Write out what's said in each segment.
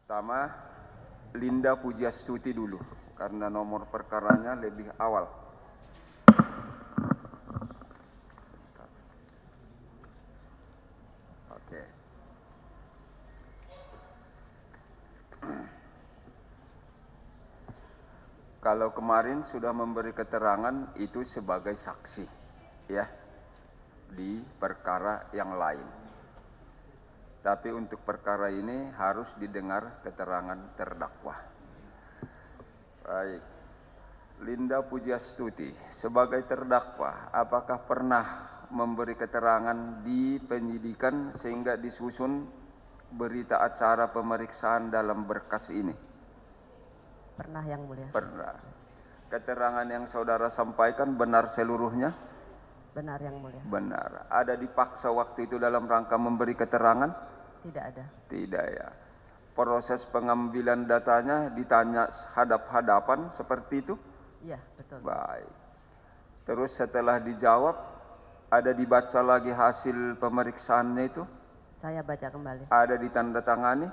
Pertama, Linda Pujastuti dulu, karena nomor perkaranya lebih awal. Oke. Kalau kemarin sudah memberi keterangan itu sebagai saksi, ya, di perkara yang lain. Tapi untuk perkara ini harus didengar keterangan terdakwa. Baik. Linda Pujastuti, sebagai terdakwa, apakah pernah memberi keterangan di penyidikan sehingga disusun berita acara pemeriksaan dalam berkas ini? Pernah, Yang Mulia. Pernah. Keterangan yang saudara sampaikan benar seluruhnya? Benar, Yang Mulia. Benar. Ada dipaksa waktu itu dalam rangka memberi keterangan? Tidak ada. Tidak, ya. Proses pengambilan datanya ditanya hadap-hadapan seperti itu? Iya, betul. Baik. Terus setelah dijawab, ada dibaca lagi hasil pemeriksaannya itu? Saya baca kembali. Ada ditandatangani?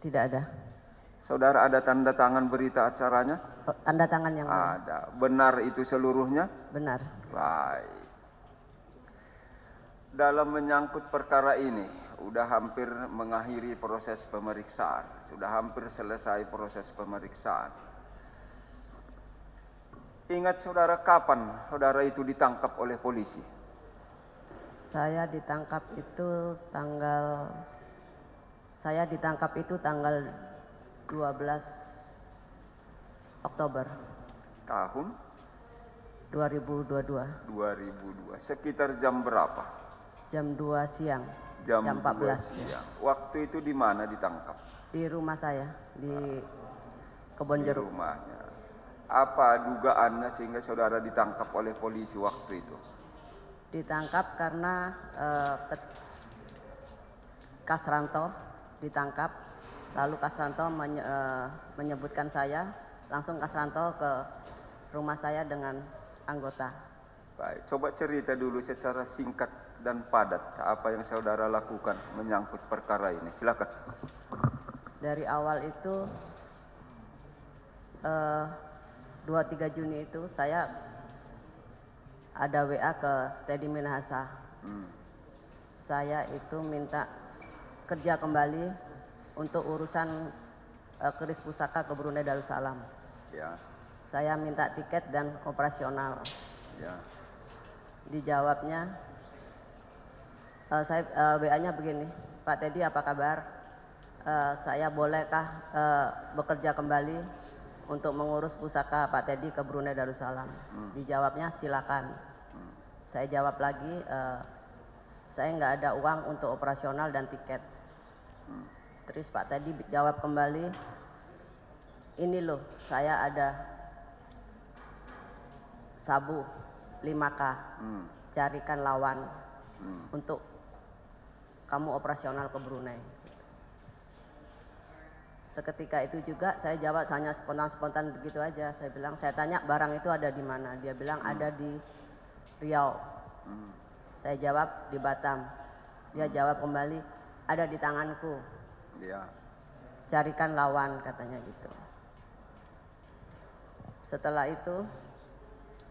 Tidak ada. Saudara ada tanda tangan berita acaranya? Tanda tangan Yang Mulia. Ada. Benar itu seluruhnya? Benar. Baik. Dalam menyangkut perkara ini, sudah hampir mengakhiri proses pemeriksaan. Sudah hampir selesai proses pemeriksaan. Ingat saudara kapan saudara itu ditangkap oleh polisi? Saya ditangkap itu tanggal 12 Oktober Tahun 2022. 2002. Sekitar jam berapa? Jam 2 siang. Jam 14 siang. Waktu itu di mana ditangkap? Di rumah saya di Kebon Di Jeruk. rumahnya. Apa dugaannya sehingga saudara ditangkap oleh polisi waktu itu? Ditangkap karena Kasranto ditangkap, lalu Kasranto menyebutkan saya, langsung Kasranto ke rumah saya dengan anggota. Baik, coba cerita dulu secara singkat dan padat apa yang saudara lakukan menyangkut perkara ini. Silakan. Dari awal itu 23 Juni itu saya ada WA ke Teddy Minahasa. Saya itu minta kerja kembali untuk urusan keris pusaka ke Brunei Darussalam. Ya. Saya minta tiket dan operasional. Ya. Dijawabnya, WA-nya begini, Pak Teddy apa kabar? Saya bolehkah bekerja kembali untuk mengurus pusaka Pak Teddy ke Brunei Darussalam? Dijawabnya silakan. Saya jawab lagi, saya nggak ada uang untuk operasional dan tiket. Terus Pak Teddy jawab kembali, ini loh saya ada sabu 5K, carikan lawan untuk kamu operasional ke Brunei. Seketika itu juga saya jawab hanya spontan begitu aja. Saya bilang, saya tanya barang itu ada di mana. Dia bilang ada di Riau. Saya jawab di Batam. Dia jawab kembali, ada di tanganku. Ya. Carikan lawan katanya gitu. Setelah itu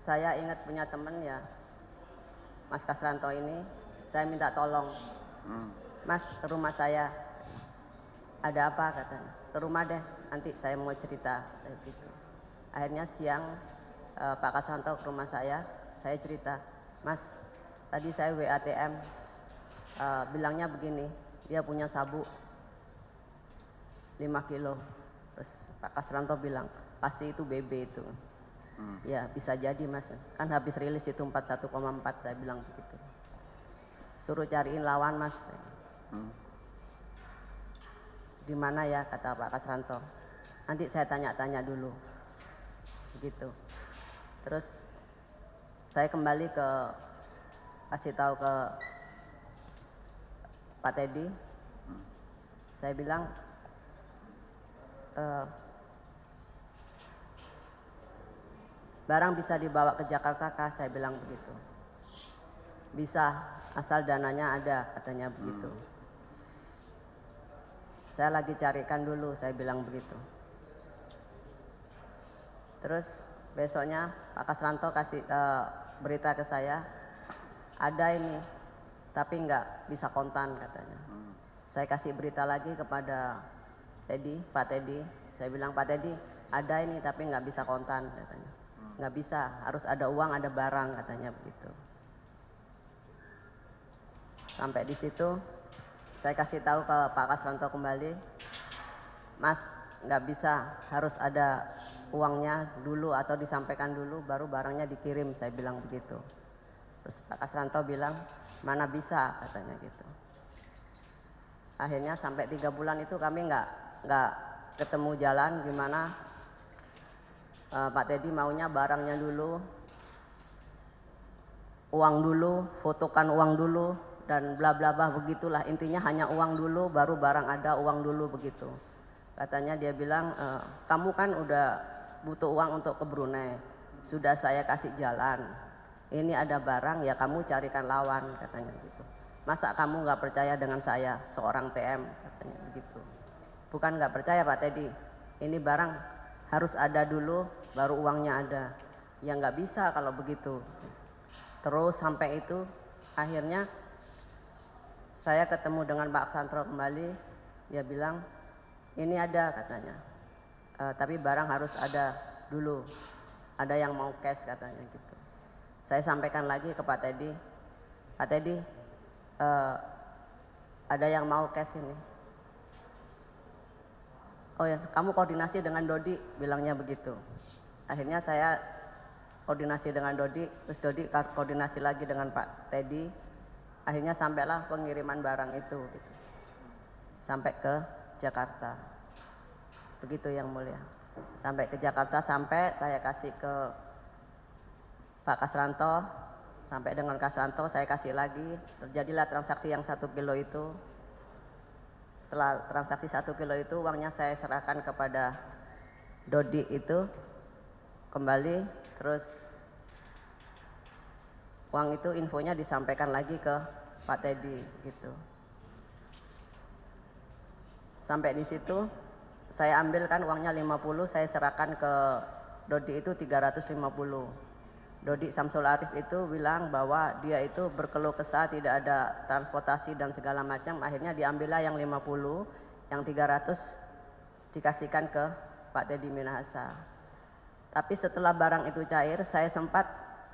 saya ingat punya teman ya, Mas Kasranto ini. Saya minta tolong, Mas ke rumah saya. Ada apa katanya? Ke rumah deh, nanti saya mau cerita kayak gitu. Akhirnya siang Pak Kasranto ke rumah saya cerita, Mas tadi saya WATM bilangnya begini, dia punya sabu 5 kilo. Terus Pak Kasranto bilang, pasti itu BB itu. Ya bisa jadi Mas, kan habis rilis itu 41,4, saya bilang begitu. Suruh cariin lawan Mas. Di mana ya, kata Pak Kasranto. Nanti saya tanya-tanya dulu. Begitu. Terus saya kembali kasih tahu ke Pak Teddy. Saya bilang, barang bisa dibawa ke Jakarta kah? Saya bilang begitu. Bisa, asal dananya ada, katanya begitu. saya lagi carikan dulu, saya bilang begitu. Terus besoknya Pak Kasranto kasih berita ke saya, ada ini, tapi nggak bisa kontan katanya. Saya kasih berita lagi kepada Pak Teddy, saya bilang, Pak Teddy, ada ini tapi nggak bisa kontan katanya. Nggak bisa, harus ada uang, ada barang katanya begitu. Sampai di situ saya kasih tahu ke Pak Kasranto kembali, Mas, nggak bisa, harus ada uangnya dulu atau disampaikan dulu baru barangnya dikirim, saya bilang begitu. Terus Pak Kasranto bilang, mana bisa katanya gitu. Akhirnya sampai 3 bulan itu kami nggak ketemu jalan, gimana Pak Teddy maunya barangnya dulu, uang dulu, fotokan uang dulu, dan bla bla bla begitulah. Intinya hanya uang dulu, baru barang ada, uang dulu begitu. Katanya dia bilang, kamu kan udah butuh uang untuk ke Brunei, sudah saya kasih jalan. Ini ada barang, ya kamu carikan lawan katanya gitu. Masa kamu nggak percaya dengan saya, seorang TM katanya begitu. Bukan nggak percaya Pak Teddy, ini barang harus ada dulu, baru uangnya ada. Ya nggak bisa kalau begitu. Terus sampai itu, akhirnya saya ketemu dengan Pak Kasranto kembali, dia bilang, ini ada katanya, tapi barang harus ada dulu, ada yang mau cash katanya gitu. Saya sampaikan lagi ke Pak Teddy, Pak Teddy, ada yang mau cash ini. Oh ya, kamu koordinasi dengan Dodi, bilangnya begitu. Akhirnya saya koordinasi dengan Dodi, terus Dodi koordinasi lagi dengan Pak Teddy. Akhirnya sampailah pengiriman barang itu gitu. Sampai ke Jakarta. Begitu yang mulia. Sampai ke Jakarta, sampai saya kasih ke Pak Kasranto, sampai dengan Kasranto saya kasih lagi. Terjadilah transaksi yang 1 kilo itu. Setelah transaksi 1 kilo itu, uangnya saya serahkan kepada Dodi itu kembali. Terus uang itu infonya disampaikan lagi ke Pak Teddy gitu. Sampai di situ saya ambilkan uangnya 50, saya serahkan ke Dodi itu 350. Dodi Samsul Arif itu bilang bahwa dia itu berkeluh kesah, tidak ada transportasi dan segala macam. Akhirnya diambillah yang 50, yang 300 dikasihkan ke Pak Teddy Minahasa. Tapi setelah barang itu cair, saya sempat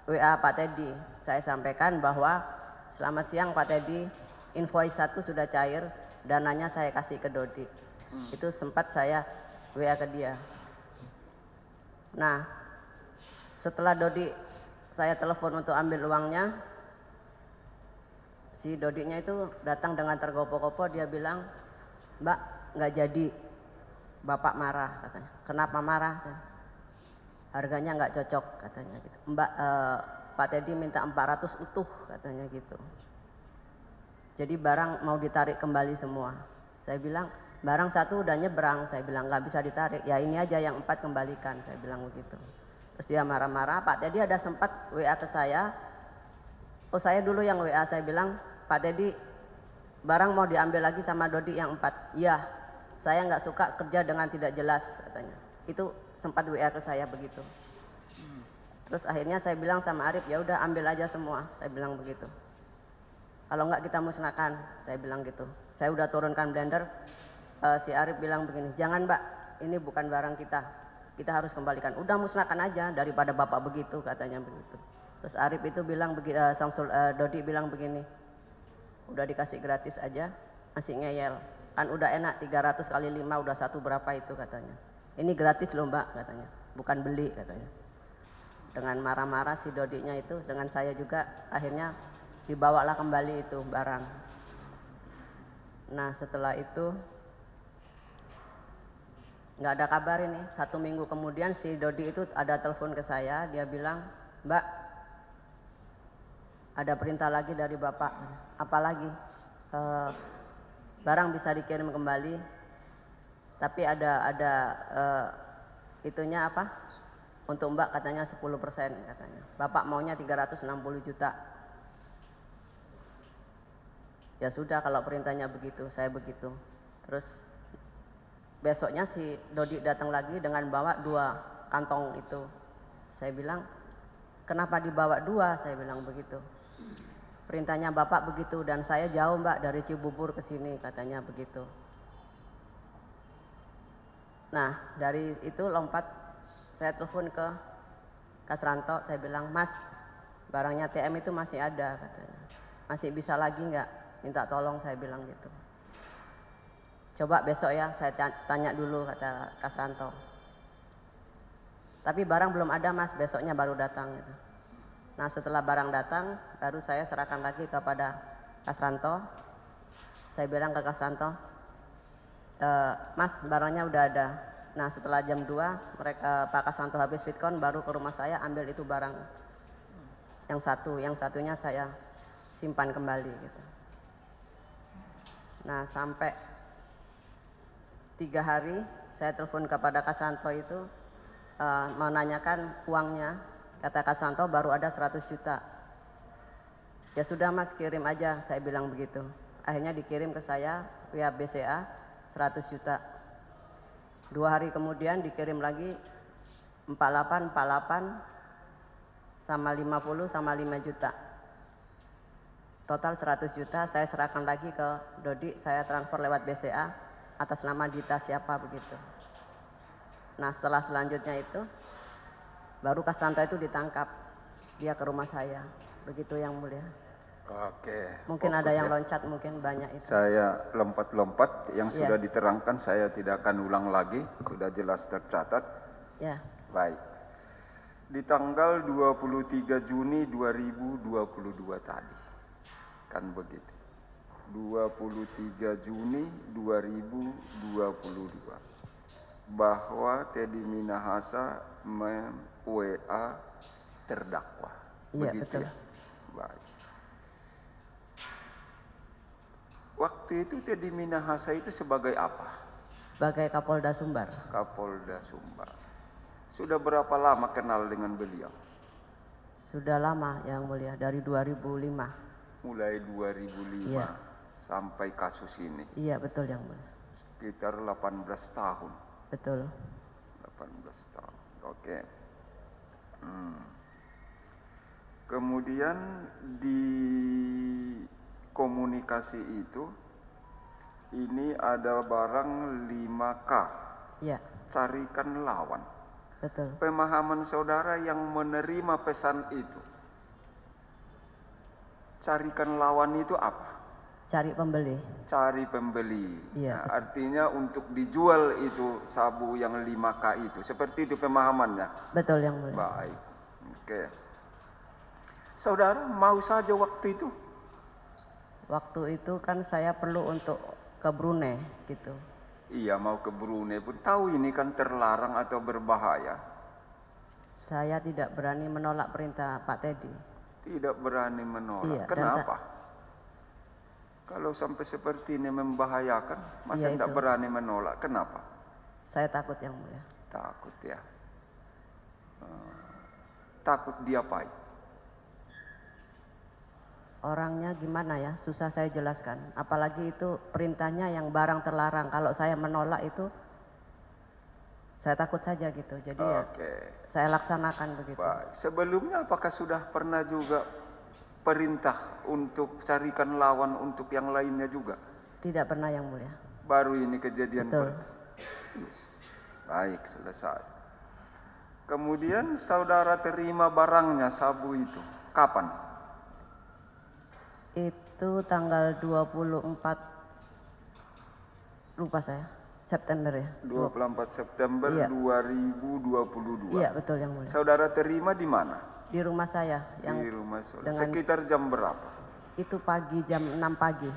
WA Pak Teddy. Saya sampaikan bahwa selamat siang Pak Teddy, invoice 1 sudah cair, dananya saya kasih ke Dodi. Itu sempat saya WA ke dia. Nah, setelah Dodi saya telepon untuk ambil uangnya, si Dodinya itu datang dengan tergopoh-gopoh, dia bilang, Mbak nggak jadi, Bapak marah katanya. Kenapa marah? Harganya nggak cocok katanya gitu. Mbak Pak Teddy minta 400 utuh katanya gitu. Jadi barang mau ditarik kembali semua. Saya bilang barang 1 udah nyebrang, saya bilang nggak bisa ditarik. Ya ini aja yang 4 kembalikan, saya bilang begitu. Terus dia marah-marah. Pak Teddy ada sempat WA ke saya. Oh saya dulu yang WA, saya bilang Pak Teddy barang mau diambil lagi sama Dodi yang 4. Iya, saya nggak suka kerja dengan tidak jelas katanya. Itu sempat WA ke saya begitu. Terus akhirnya saya bilang sama Arif, ya udah ambil aja semua, saya bilang begitu. Kalau nggak kita musnahkan, saya bilang gitu. Saya udah turunkan blender, si Arif bilang begini, jangan Mbak, ini bukan barang kita harus kembalikan. Udah musnahkan aja daripada Bapak begitu, katanya begitu. Terus Arif itu bilang begini, Dodi bilang begini, udah dikasih gratis aja, masih ngeyel. Kan udah enak, 300 kali 5 udah 1 berapa itu katanya. Ini gratis loh Mbak katanya, bukan beli katanya. Dengan marah-marah si Dodinya itu dengan saya juga, akhirnya dibawalah kembali itu barang. Nah setelah itu nggak ada kabar ini. 1 minggu kemudian si Dodi itu ada telepon ke saya, dia bilang, Mbak ada perintah lagi dari Bapak. Apa lagi? Barang bisa dikirim kembali, tapi ada itunya apa? Untuk Mbak katanya 10% katanya. Bapak maunya 360 juta. Ya sudah kalau perintahnya begitu, saya begitu. Terus besoknya si Dodi datang lagi dengan bawa 2 kantong itu. Saya bilang, kenapa dibawa 2? Saya bilang begitu. Perintahnya Bapak begitu dan saya jauh Mbak dari Cibubur ke sini, katanya begitu. Nah, dari itu lompat saya telepon ke Kasranto, saya bilang, Mas, barangnya TM itu masih ada, katanya. Masih bisa lagi nggak? Minta tolong, saya bilang gitu. Coba besok ya, saya tanya dulu, kata Kasranto. Tapi barang belum ada Mas, besoknya baru datang gitu. Nah setelah barang datang, baru saya serahkan lagi kepada Kasranto. Saya bilang ke Kasranto, Mas barangnya udah ada. Nah setelah jam 2, Pak Kasranto habis Fitcon, baru ke rumah saya ambil itu barang. Yang satunya saya simpan kembali gitu. Nah sampai 3 hari saya telepon kepada Kasranto itu, menanyakan uangnya. Kata Kasranto baru ada 100 juta. Ya sudah Mas, kirim aja, saya bilang begitu. Akhirnya dikirim ke saya via BCA 100 juta. 2 hari kemudian dikirim lagi 48 sama 50 sama 5 juta. Total 100 juta saya serahkan lagi ke Dodi, saya transfer lewat BCA atas nama Dita siapa begitu. Nah setelah selanjutnya itu baru Kasranto itu ditangkap, dia ke rumah saya, begitu yang mulia. Oke. Mungkin ada yang loncat, mungkin banyak itu. Saya lompat-lompat, yang sudah diterangkan saya tidak akan ulang lagi, sudah jelas tercatat. Ya. Baik. Di tanggal 23 Juni 2022 tadi, kan begitu. 23 Juni 2022. Bahwa Teddy Minahasa WA terdakwa. Iya, begitu betul. ya. Baik. Waktu itu Teddy Minahasa itu sebagai apa? Sebagai Kapolda Sumbar. Kapolda Sumbar. Sudah berapa lama kenal dengan beliau? Sudah lama yang mulia, dari 2005. Mulai 2005 iya. Sampai kasus ini. Iya betul yang mulia. Sekitar 18 tahun. Betul. 18 tahun. Oke. Kemudian di komunikasi itu ini ada barang 5K. Iya. Carikan lawan. Betul. Pemahaman saudara yang menerima pesan itu. Carikan lawan itu apa? Cari pembeli. Cari pembeli. Iya, Nah, artinya untuk dijual itu sabu yang 5K itu. Seperti itu pemahamannya. Betul yang mulia. Baik. Oke. Saudara mau saja waktu itu? Waktu itu kan saya perlu untuk ke Brunei gitu. Iya, mau ke Brunei pun tahu ini kan terlarang atau berbahaya. Saya tidak berani menolak perintah Pak Teddy. Tidak berani menolak. Iya, kenapa? Kalau sampai seperti ini membahayakan, masa Iya, tidak itu. berani menolak? Kenapa? Saya takut yang mulia. Takut ya. Takut diapain? Orangnya gimana ya, susah saya jelaskan. Apalagi itu perintahnya yang barang terlarang. Kalau saya menolak itu, saya takut saja gitu. Jadi ya saya laksanakan begitu. Baik. Sebelumnya apakah sudah pernah juga perintah untuk carikan lawan untuk yang lainnya juga? Tidak pernah yang mulia. Baru ini kejadian. Betul. Baik, selesai. Kemudian saudara terima barangnya sabu itu. Kapan? Itu tanggal 24, lupa saya, September ya. 24 September Iya. 2022. Iya betul yang mulia. Saudara terima di mana? Di rumah saya. Yang Di rumah saudara. dengan- Sekitar jam berapa? Itu pagi, jam 6 pagi.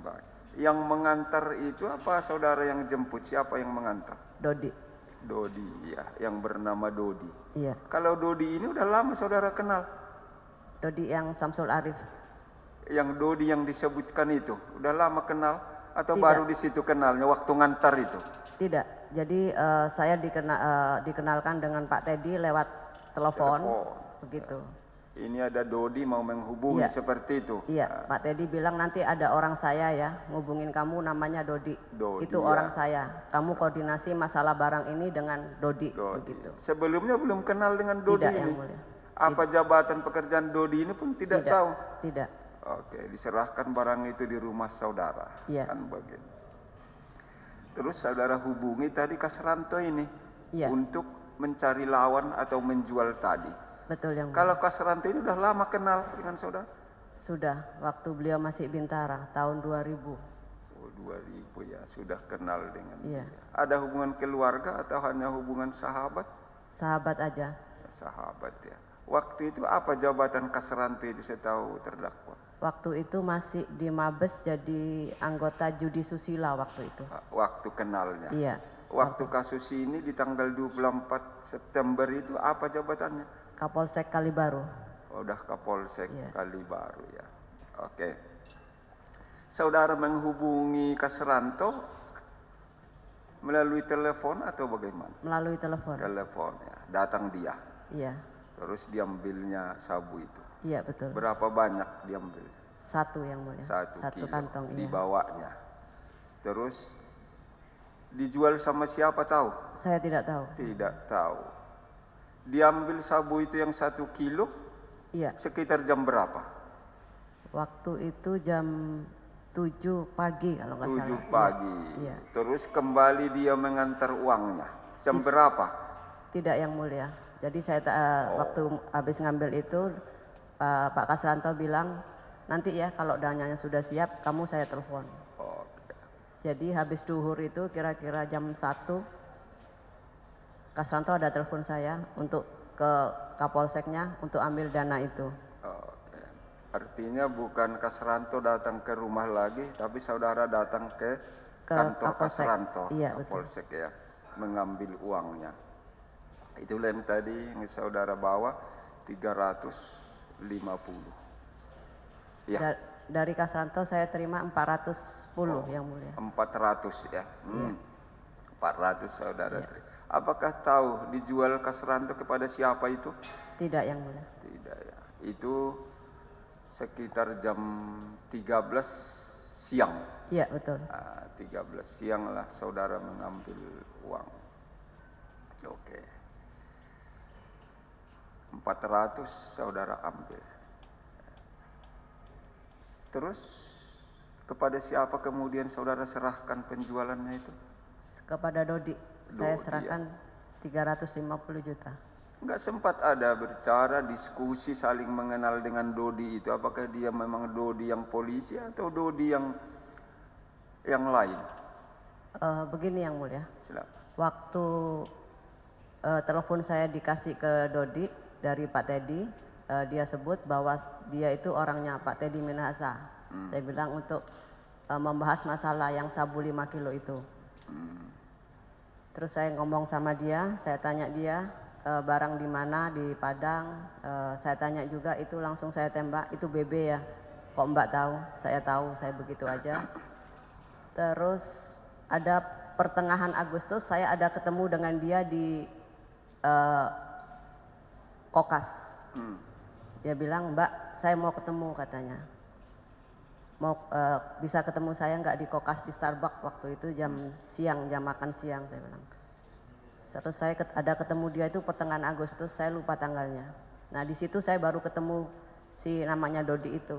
Baik. Yang mengantar itu apa saudara yang jemput? Siapa yang mengantar? Dodi. Dodi, ya, yang bernama Dodi. Iya. Kalau Dodi ini udah lama saudara kenal? Dodi yang Samsul Arif. Yang Dodi yang disebutkan itu, udah lama kenal? Atau Tidak. baru di situ kenalnya waktu ngantar itu? Tidak. Jadi saya dikenalkan dengan Pak Teddy lewat telepon. Begitu. Ini ada Dodi mau menghubungi Iya. seperti itu. Iya, Pak Teddy bilang nanti ada orang saya ya, ngubungin kamu namanya Dodi. Dodi, Itu ya. orang saya. Kamu koordinasi masalah barang ini dengan Dodi, Dodi. begitu. Sebelumnya belum kenal dengan Dodi Tidak, ini. Yang Mulia. Apa jabatan pekerjaan Dodi ini pun tidak tahu. Tidak. Oke, diserahkan barang itu di rumah saudara. Iya. Kan begitu. Terus saudara hubungi tadi Kasranto ini Iya. untuk mencari lawan atau menjual tadi. Betul, Yang Mulia. Kalau Kasranto ini udah lama kenal dengan saudara? Sudah, waktu beliau masih Bintara, tahun 2000. Oh, 2000 ya, sudah kenal dengan Iya. dia. Ada hubungan keluarga atau hanya hubungan sahabat? Sahabat aja. Ya, sahabat ya. Waktu itu apa jabatan Kasranto itu saya tahu terdakwa? Waktu itu masih di Mabes jadi anggota judi susila waktu itu. Waktu kenalnya. Iya. Waktu kasus ini di tanggal 24 September itu apa jabatannya? Kapolsek Kalibaru. Oh, udah Kapolsek Iya. Kalibaru ya. Oke. Saudara menghubungi Kasranto melalui telepon atau bagaimana? Melalui telepon. Telepon ya. Datang dia. Iya. Terus diambilnya sabu itu. Iya, betul. Berapa banyak diambil? Satu, Yang Mulia. Satu kilo. kantong, iya. Dibawanya. Terus dijual sama siapa tahu? Saya tidak tahu. Tidak tahu. Diambil sabu itu yang 1 kilo Iya. sekitar jam berapa? Waktu itu jam 7 pagi kalau nggak salah. 7 pagi. Iya. Terus kembali dia mengantar uangnya. Jam berapa? Tidak, Yang Mulia. Jadi saya waktu habis ngambil itu Pak Kasranto bilang nanti ya kalau dananya sudah siap kamu saya telepon. Oke. Jadi habis duhur itu kira-kira jam 1 Kasranto ada telepon saya untuk ke Kapolseknya untuk ambil dana itu. Oke. Artinya bukan Kasranto datang ke rumah lagi, tapi saudara datang ke kantor Kapolsek. Kasranto, Iya, betul. Kapolsek ya, mengambil uangnya. Itulah yang tadi yang saudara bawa 350. Ya. Dari Kasranto saya terima 410 Yang Mulia. 400 ya. 400 saudara Iya. terima. Apakah tahu dijual Kasranto kepada siapa itu? Tidak, Yang Mulia. Tidak ya. Itu sekitar jam 13 siang. Iya, betul. 13 siang lah saudara mengambil uang. Oke. 400 saudara ambil. Terus kepada siapa kemudian saudara serahkan penjualannya itu? Kepada Dodi. Saya Dodi, serahkan 350 juta. Enggak sempat ada berbicara, diskusi, saling mengenal dengan Dodi itu. Apakah dia memang Dodi yang polisi atau Dodi yang lain? Begini Yang Mulia. Silakan. Waktu telepon saya dikasih ke Dodi dari Pak Teddy, dia sebut bahwa dia itu orangnya Pak Teddy Minahasa. Saya bilang untuk membahas masalah yang sabu 5 kilo itu. Terus saya ngomong sama dia, saya tanya dia barang di mana di Padang. Saya tanya juga itu langsung saya tembak itu BB ya. Kok Mbak tahu? Saya begitu aja. Terus ada pertengahan Agustus saya ada ketemu dengan dia di Kokas. Dia bilang, Mbak, saya mau ketemu katanya. Mau bisa ketemu saya nggak di Kokas di Starbucks waktu itu jam makan siang saya bilang. Terus saya ada ketemu dia itu pertengahan Agustus, saya lupa tanggalnya. Nah di situ saya baru ketemu si namanya Dodi itu.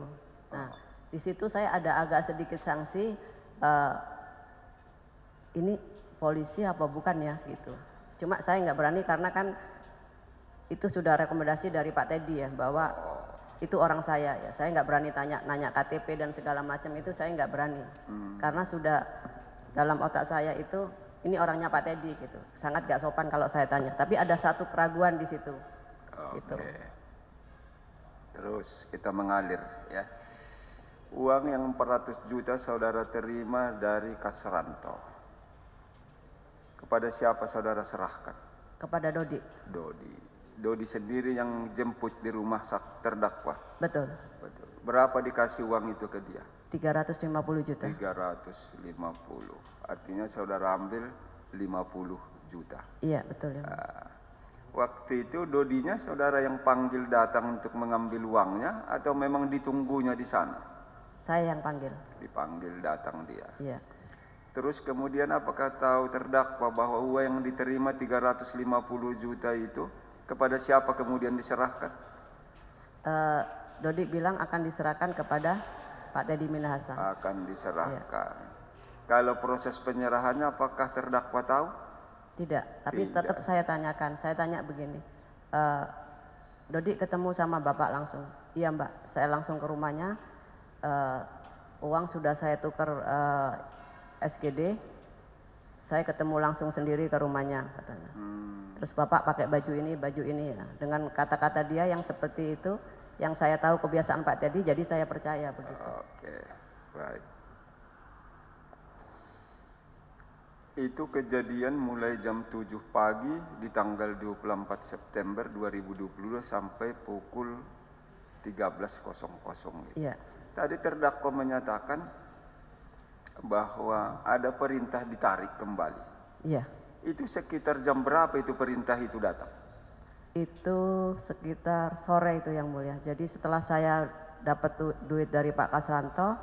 Nah di situ saya ada agak sedikit sanksi. Ini polisi apa bukan ya gitu. Cuma saya nggak berani karena kan itu sudah rekomendasi dari Pak Teddy ya bahwa itu orang saya ya. Saya nggak berani nanya KTP dan segala macam itu saya nggak berani. Karena sudah dalam otak saya itu ini orangnya Pak Teddy gitu. Sangat nggak sopan kalau saya tanya. Tapi ada satu keraguan di situ. Gitu. Terus kita mengalir ya. Uang yang 400 juta saudara terima dari Kasranto. Kepada siapa saudara serahkan? Kepada Dodi. Dodi sendiri yang jemput di rumah terdakwa. Betul. Berapa dikasih uang itu ke dia? 350 juta. 350. Artinya saudara ambil 50 juta. Iya betul ya. Waktu itu Dodinya saudara yang panggil datang untuk mengambil uangnya atau memang ditunggunya di sana? Saya yang panggil. Dipanggil datang dia. Iya. Terus kemudian apakah tahu terdakwa bahwa uang yang diterima 350 juta itu kepada siapa kemudian diserahkan? Dodi bilang akan diserahkan kepada Pak Teddy Minahasa. Akan diserahkan. Iya. Kalau proses penyerahannya apakah terdakwa tahu? Tidak, tapi Tidak. tetap saya tanyakan. Saya tanya begini, Dodi ketemu sama Bapak langsung? Iya Mbak, saya langsung ke rumahnya. Uang sudah saya tukar SGD. Saya ketemu langsung sendiri ke rumahnya katanya. Terus Bapak pakai baju ini ya. Dengan kata-kata dia yang seperti itu, yang saya tahu kebiasaan Pak Teddy, jadi saya percaya begitu. Oke, baik. Itu kejadian mulai jam 7 pagi di tanggal 24 September 2022 sampai pukul 13.00. Iya. Tadi terdakwa menyatakan bahwa ada perintah ditarik kembali. Iya. Itu sekitar jam berapa itu perintah itu datang? Itu sekitar sore itu yang mulia. Jadi setelah saya dapat duit dari Pak Kasranto,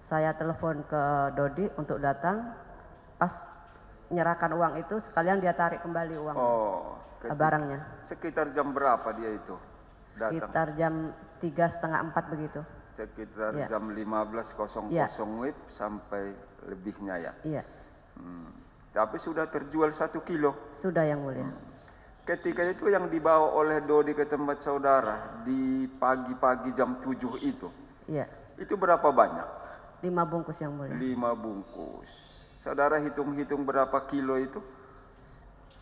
saya telepon ke Dodi untuk datang. Pas menyerahkan uang itu sekalian dia tarik kembali uang barangnya. Sekitar jam berapa dia itu datang? Sekitar jam 3:30 begitu. Sekitar Ya. jam 15.00 Ya. WIB sampai lebihnya ya. Iya. Tapi sudah terjual 1 kilo. Sudah yang mulia. Ketika itu yang dibawa oleh Dodi ke tempat saudara di pagi-pagi jam 7 itu. Iya. Itu berapa banyak? 5 bungkus yang mulia. 5 bungkus. Saudara hitung-hitung berapa kilo itu?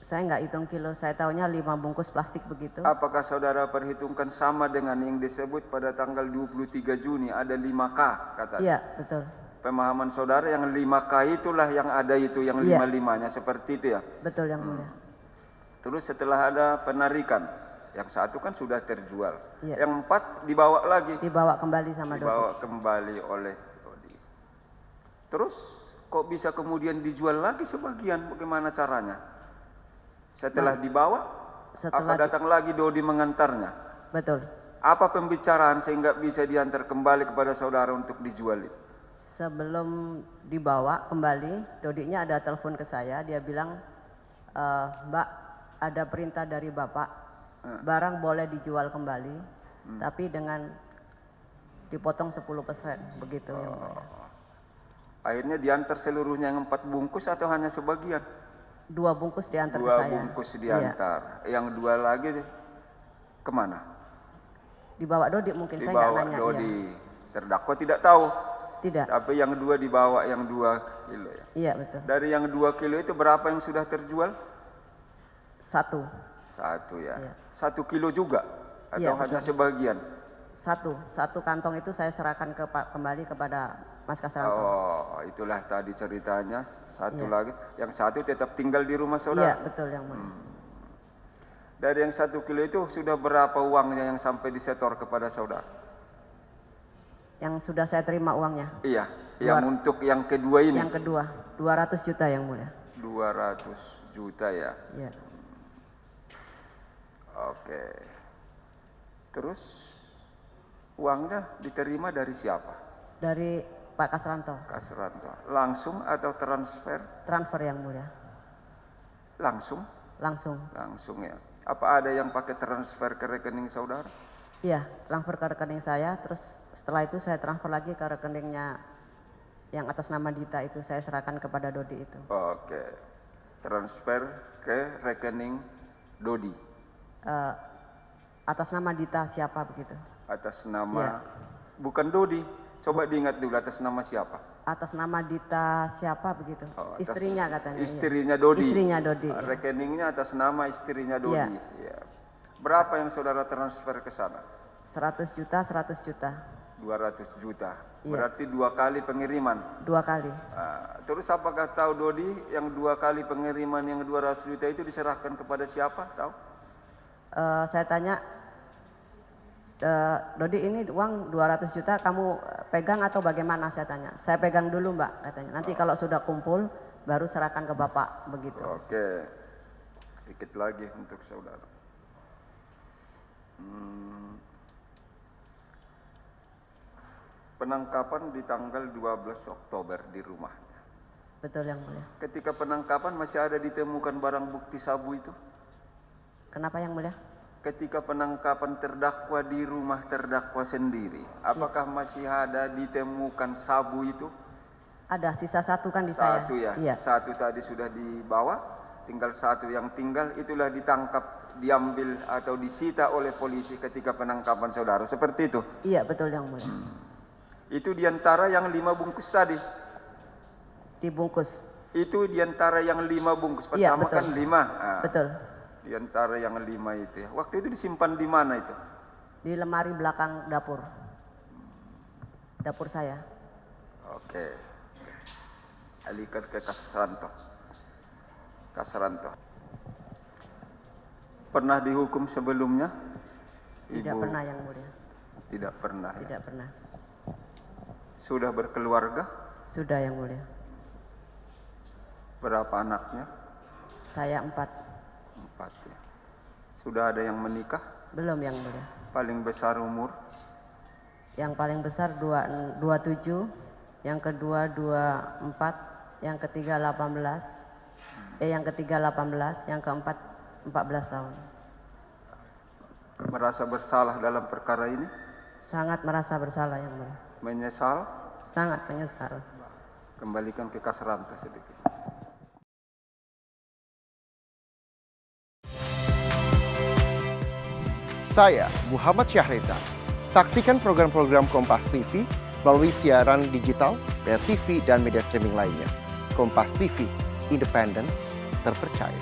Saya nggak hitung kilo, saya tahunya 5 bungkus plastik begitu. Apakah saudara perhitungkan sama dengan yang disebut pada tanggal 23 Juni ada 5K katanya? Iya, betul. Pemahaman saudara yang 5K itulah yang ada itu, yang Iya. 5-5-nya seperti itu ya? Betul yang mulia. Terus setelah ada penarikan, yang satu kan sudah terjual. Iya. Yang 4 dibawa lagi. Dibawa kembali sama Dodi. Dibawa kembali oleh Dodi. Terus kok bisa kemudian dijual lagi sebagian? Bagaimana caranya? Setelah dibawa, apa datang lagi Dodi mengantarnya? Betul. Apa pembicaraan sehingga bisa diantar kembali kepada saudara untuk dijual itu? Sebelum dibawa kembali, Dodinya ada telepon ke saya, dia bilang, Mbak, ada perintah dari Bapak, barang boleh dijual kembali, tapi dengan dipotong 10%, begitu yang mulia. Akhirnya diantar seluruhnya yang 4 bungkus atau hanya sebagian? 2 bungkus diantar ke 2 saya. bungkus diantar. Yang 2 lagi kemana? Dibawa Dodi mungkin, saya nggak Dibawa nanya. Dodi. Iya. Terdakwa tidak tahu. Tidak. Tapi yang 2 dibawa yang 2 kilo ya. Iya betul. Dari yang 2 kilo itu berapa yang sudah terjual? 1. 1 ya. Iya. 1 kilo juga? Atau Iya, hanya betul. sebagian? 1 kantong itu saya serahkan kembali kepada Mas Kasranto. Oh, itulah tadi ceritanya. 1 Iya. lagi. Yang 1 tetap tinggal di rumah Iya saudara? betul yang mulia. Dari yang 1 kilo itu sudah berapa uangnya yang sampai disetor kepada saudara? Yang sudah saya terima uangnya. Iya, yang untuk yang kedua ini. Yang kedua, 200 juta yang mulia. 200 juta ya. Iya. Oke. Terus uangnya diterima dari siapa? Dari Pak Kasranto. Kasranto. Langsung atau transfer? Transfer yang mulia. Langsung? Langsung. Langsung ya. Apa ada yang pakai transfer ke rekening saudara? Iya, transfer ke rekening saya. Terus setelah itu saya transfer lagi ke rekeningnya yang atas nama Dita itu. Saya serahkan kepada Dodi itu. Oke. Transfer ke rekening Dodi. Atas nama Dita siapa begitu? Atas nama Iya. bukan Dodi. Coba diingat dulu atas nama siapa? Atas nama Dita siapa begitu? Oh, atas Istrinya katanya. Istrinya Dodi. Istrinya Dodi. Rekeningnya atas nama istrinya Dodi. Ya. Berapa yang saudara transfer ke sana? 100 juta, 100 juta. 200 juta. Iya. Berarti 2 kali pengiriman. 2 kali. Terus apakah tahu Dodi yang 2 kali pengiriman yang 200 juta itu diserahkan kepada siapa? Tahu? Saya tanya, Dodi ini uang 200 juta kamu pegang atau bagaimana, saya tanya. Saya pegang dulu Mbak katanya. Nanti kalau sudah kumpul baru serahkan ke Bapak begitu. Oke. Sedikit lagi untuk saudara. Penangkapan di tanggal 12 Oktober di rumahnya. Betul yang mulia. Ketika penangkapan masih ada ditemukan barang bukti sabu itu? Kenapa yang mulia? Ketika penangkapan terdakwa di rumah terdakwa sendiri, apakah masih ada ditemukan sabu itu? Ada, sisa satu kan di Satu saya. ya, Iya. satu tadi sudah dibawa, tinggal satu yang tinggal, itulah ditangkap, diambil atau disita oleh polisi ketika penangkapan saudara, seperti itu? Iya, betul yang mulia. Itu diantara yang 5 bungkus tadi? Dibungkus. Itu diantara yang 5 bungkus, Iya, pertama betul. kan 5. Nah, Betul. diantara yang 5 itu ya, waktu itu disimpan di mana itu? Di lemari belakang dapur. Dapur saya. Oke. Alihkan ke Kasranto. Kasranto. Pernah dihukum sebelumnya? Tidak Ibu? pernah yang mulia. Tidak pernah ya? Tidak pernah. Sudah berkeluarga? Sudah yang mulia. Berapa anaknya? Saya 4. 4 ya. Sudah ada yang menikah? Belum yang mulia. Paling besar umur? Yang paling besar 27, yang kedua 24, yang ketiga 18, yang ketiga 18, yang keempat 14 tahun. Merasa bersalah dalam perkara ini? Sangat merasa bersalah yang mulia. Menyesal? Sangat menyesal. Kembalikan ke Kasranto sedikit. Saya Muhammad Syahreza. Saksikan program-program Kompas TV melalui siaran digital, TV dan media streaming lainnya. Kompas TV, independen, terpercaya.